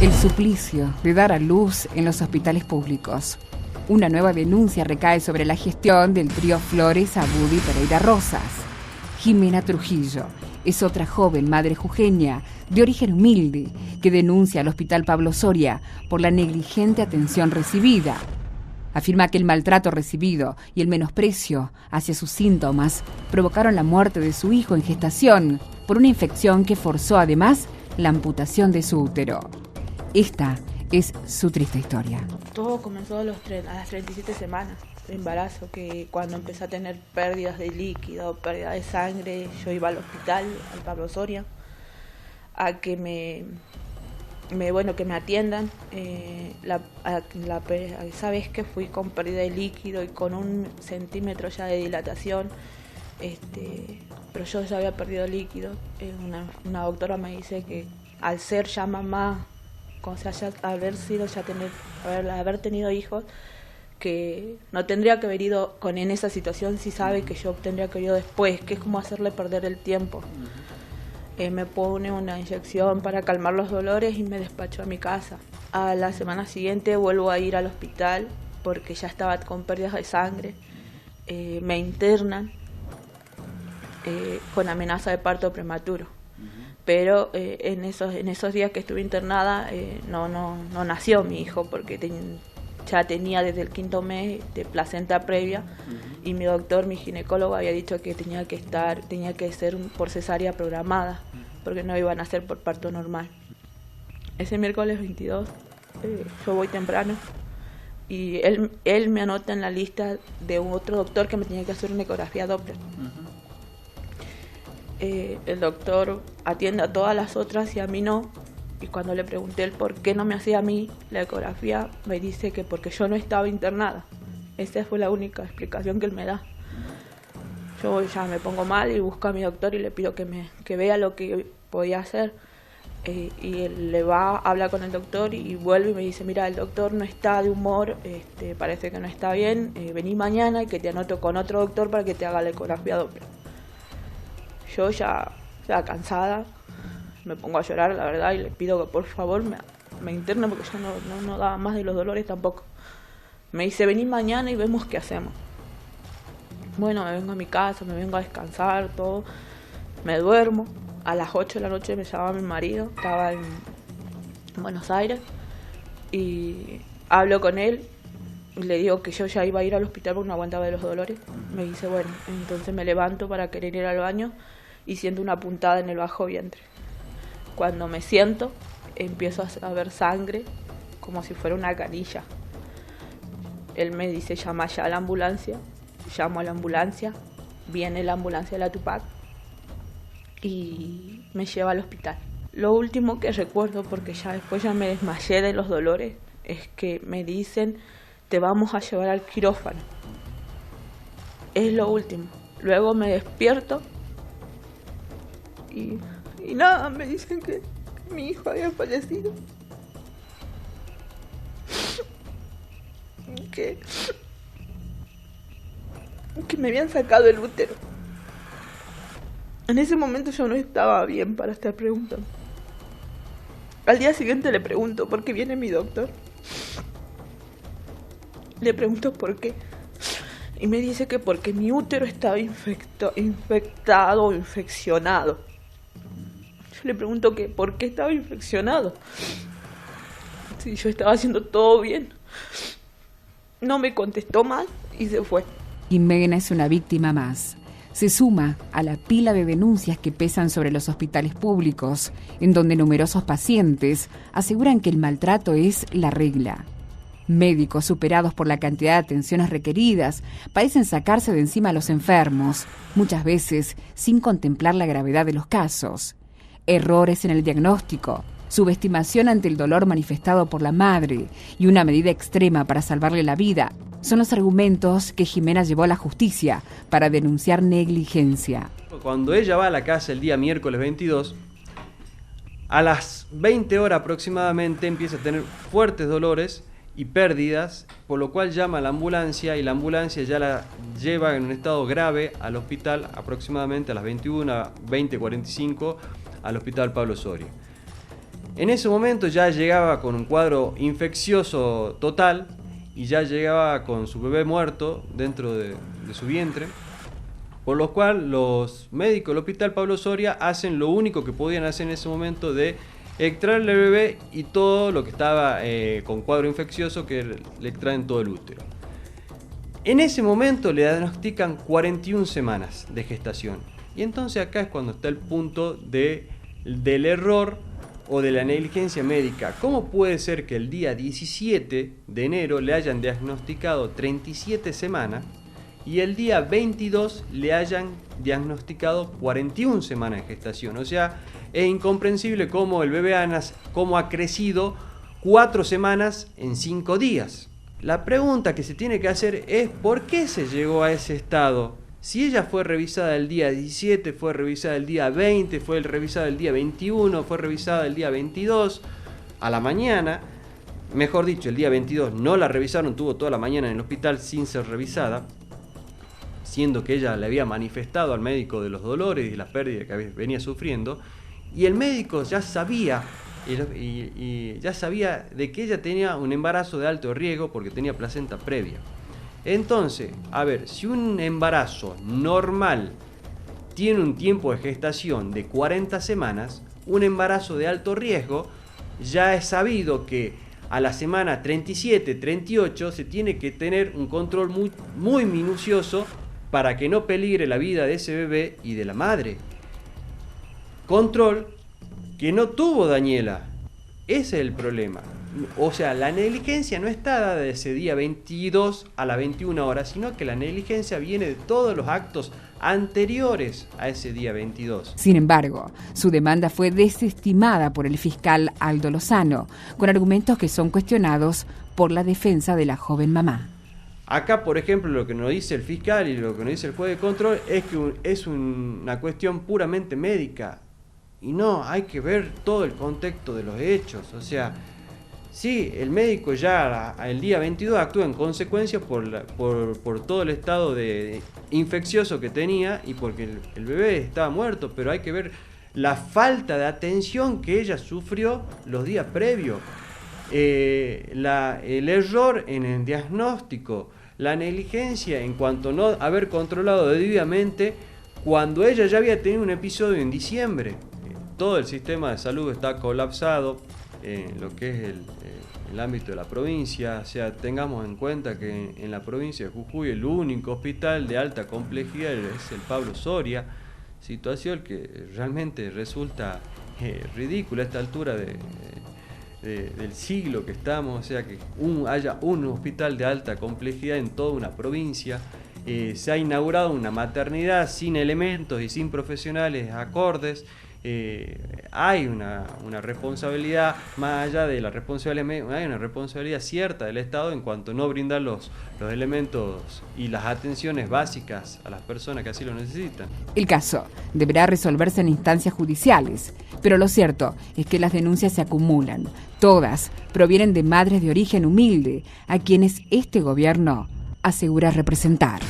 El suplicio de dar a luz en los hospitales públicos. Una nueva denuncia recae sobre la gestión del trío Flores, Abud y Pereira Rosas. Jimena Trujillo es otra joven madre jujeña de origen humilde que denuncia al Hospital Pablo Soria por la negligente atención recibida. Afirma que el maltrato recibido y el menosprecio hacia sus síntomas provocaron la muerte de su hijo en gestación por una infección que forzó además la amputación de su útero. Esta es su triste historia. Todo comenzó a las 37 semanas de embarazo, que cuando empecé a tener pérdidas de líquido, pérdida de sangre, yo iba al hospital, al Pablo Soria, a que me atiendan. Esa vez que fui con pérdida de líquido y con 1 centímetro ya de dilatación, pero yo ya había perdido líquido. Una doctora me dice que al ser ya mamá, o sea, haber tenido hijos, que no tendría que haber ido en esa situación si sabe que yo tendría que haber ido después, que es como hacerle perder el tiempo. Me pone una inyección para calmar los dolores y me despachó a mi casa. A la semana siguiente vuelvo a ir al hospital porque ya estaba con pérdidas de sangre. Me internan con amenaza de parto prematuro. Pero en esos días que estuve internada no nació mi hijo porque ya tenía desde el 5º mes de placenta previa, y mi doctor, mi ginecólogo, había dicho que tenía que ser por cesárea programada porque no iban a ser por parto normal. Ese miércoles 22 yo voy temprano y él me anota en la lista de otro doctor que me tenía que hacer una ecografía Doppler. El doctor atiende a todas las otras y a mí no, y cuando le pregunté el por qué no me hacía a mí la ecografía, me dice que porque yo no estaba internada. Esa fue la única explicación que él me da. Yo ya me pongo mal y busco a mi doctor y le pido que vea lo que podía hacer, y él habla con el doctor y vuelve y me dice: mira, el doctor no está de humor, parece que no está bien, vení mañana y que te anoto con otro doctor para que te haga la ecografía Doppler. Yo ya cansada, me pongo a llorar, la verdad, y le pido que por favor me interne porque ya no daba más de los dolores tampoco. Me dice: vení mañana y vemos qué hacemos. Bueno, me vengo a mi casa, me vengo a descansar, todo. Me duermo. A las 8 de la noche me llama mi marido, estaba en Buenos Aires, y hablo con él. Le digo que yo ya iba a ir al hospital porque no aguantaba de los dolores. Me dice: bueno, entonces me levanto para querer ir al baño y siento una puntada en el bajo vientre. Cuando me siento, empiezo a ver sangre como si fuera una canilla. Él me dice: llama ya a la ambulancia. Llamo a la ambulancia, viene la ambulancia de la Tupac y me lleva al hospital. Lo último que recuerdo, porque después me desmayé de los dolores, es que me dicen: te vamos a llevar al quirófano. Es lo último. Luego me despierto y nada, me dicen que mi hijo había fallecido. Que me habían sacado el útero. En ese momento yo no estaba bien para estar preguntando. Al día siguiente le pregunto por qué viene mi doctor. Le pregunto por qué. Y me dice que porque mi útero estaba infectado o infeccionado. Yo le pregunto que por qué estaba infeccionado. Si yo estaba haciendo todo bien. No me contestó más y se fue. Jimena es una víctima más. Se suma a la pila de denuncias que pesan sobre los hospitales públicos, en donde numerosos pacientes aseguran que el maltrato es la regla. Médicos superados por la cantidad de atenciones requeridas parecen sacarse de encima a los enfermos, muchas veces sin contemplar la gravedad de los casos. Errores en el diagnóstico, subestimación ante el dolor manifestado por la madre y una medida extrema para salvarle la vida son los argumentos que Jimena llevó a la justicia para denunciar negligencia. Cuando ella va a la casa el día miércoles 22, a las 20 horas aproximadamente empieza a tener fuertes dolores y pérdidas, por lo cual llama a la ambulancia y la ambulancia ya la lleva en un estado grave al hospital aproximadamente a las 21, 20:45 al hospital Pablo Soria. En ese momento ya llegaba con un cuadro infeccioso total y ya llegaba con su bebé muerto dentro de su vientre, por lo cual los médicos del Hospital Pablo Soria hacen lo único que podían hacer en ese momento de extraerle al bebé y todo lo que estaba con cuadro infeccioso, que le extraen todo el útero. En ese momento le diagnostican 41 semanas de gestación. Y entonces acá es cuando está el punto del error o de la negligencia médica. ¿Cómo puede ser que el día 17 de enero le hayan diagnosticado 37 semanas y el día 22 le hayan diagnosticado 41 semanas de gestación? O sea, es incomprensible cómo el bebé cómo ha crecido 4 semanas en 5 días. La pregunta que se tiene que hacer es ¿por qué se llegó a ese estado? Si ella fue revisada el día 17, fue revisada el día 20, fue revisada el día 21, fue revisada el día 22 a la mañana, mejor dicho, el día 22 no la revisaron, tuvo toda la mañana en el hospital sin ser revisada, siendo que ella le había manifestado al médico de los dolores y las pérdidas que venía sufriendo, y el médico ya sabía y ya sabía de que ella tenía un embarazo de alto riesgo porque tenía placenta previa. Entonces, a ver, si un embarazo normal tiene un tiempo de gestación de 40 semanas, un embarazo de alto riesgo ya es sabido que a la semana 37, 38 se tiene que tener un control muy minucioso para que no peligre la vida de ese bebé y de la madre. Control que no tuvo Daniela. Ese es el problema. O sea, la negligencia no está dada de ese día 22 a las 21 horas, sino que la negligencia viene de todos los actos anteriores a ese día 22. Sin embargo, su demanda fue desestimada por el fiscal Aldo Lozano, con argumentos que son cuestionados por la defensa de la joven mamá. Acá, por ejemplo, lo que nos dice el fiscal y lo que nos dice el juez de control es que es una cuestión puramente médica. Y no, hay que ver todo el contexto de los hechos. O sea, sí, el médico ya el día 22 actúa en consecuencia por todo el estado de infeccioso que tenía y porque el bebé estaba muerto, pero hay que ver la falta de atención que ella sufrió los días previos, el error en el diagnóstico, la negligencia en cuanto a no haber controlado debidamente cuando ella ya había tenido un episodio en diciembre. Todo el sistema de salud está colapsado en lo que es el ámbito de la provincia. O sea, tengamos en cuenta que en la provincia de Jujuy el único hospital de alta complejidad es el Pablo Soria, situación que realmente resulta ridícula a esta altura del siglo que estamos. O sea, que haya un hospital de alta complejidad en toda una provincia. Se ha inaugurado una maternidad sin elementos y sin profesionales acordes. Hay una responsabilidad, más allá de la responsabilidad, hay una responsabilidad cierta del Estado en cuanto a no brindar los elementos y las atenciones básicas a las personas que así lo necesitan. El caso deberá resolverse en instancias judiciales, pero lo cierto es que las denuncias se acumulan. Todas provienen de madres de origen humilde, a quienes este gobierno asegura representar.